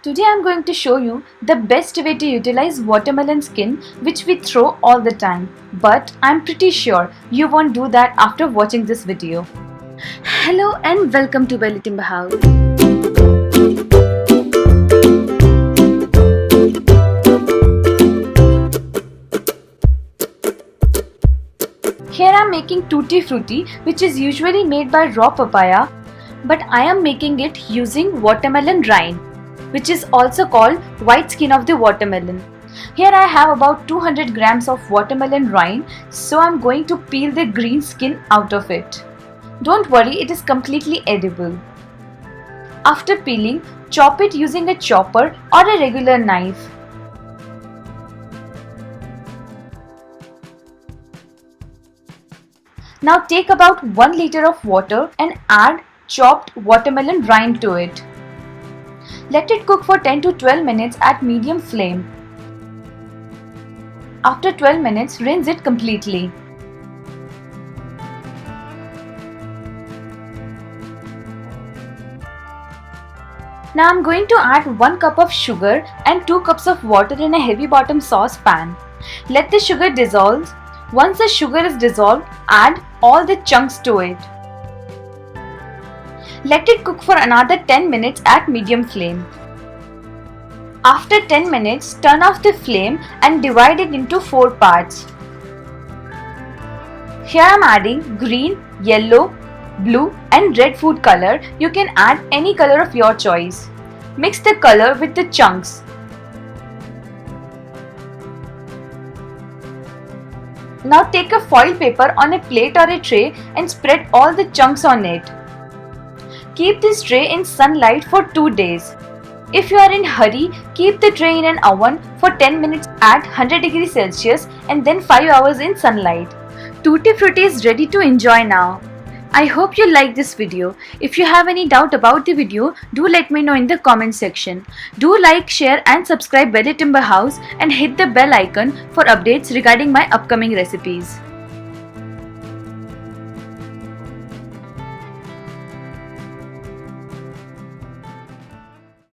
Today I am going to show you the best way to utilize watermelon skin which we throw all the time. But I am pretty sure you won't do that after watching this video. Hello and welcome to bellytimberhouse. Here I am making Tutti Frutti, which is usually made by raw papaya, but I am making it using watermelon rind, which is also called white skin of the watermelon. Here I have about 200 grams of watermelon rind, so I am going to peel the green skin out of it. Don't worry, it is completely edible. After peeling, chop it using a chopper or a regular knife. Now take about 1 liter of water and add chopped watermelon rind to it. Let it cook for 10 to 12 minutes at medium flame. After 12 minutes, rinse it completely. Now I am going to add 1 cup of sugar and 2 cups of water in a heavy bottom saucepan. Let the sugar dissolve. Once the sugar is dissolved, add all the chunks to it. Let it cook for another 10 minutes at medium flame. After 10 minutes, turn off the flame and divide it into 4 parts. Here I am adding green, yellow, blue and red food color. You can add any color of your choice. Mix the color with the chunks. Now take a foil paper on a plate or a tray and spread all the chunks on it. Keep this tray in sunlight for 2 days. If you are in a hurry, keep the tray in an oven for 10 minutes at 100 degrees Celsius and then 5 hours in sunlight. Tutti Frutti is ready to enjoy now. I hope you liked this video. If you have any doubt about the video, do let me know in the comment section. Do like, share and subscribe bellytimberhouse and hit the bell icon for updates regarding my upcoming recipes.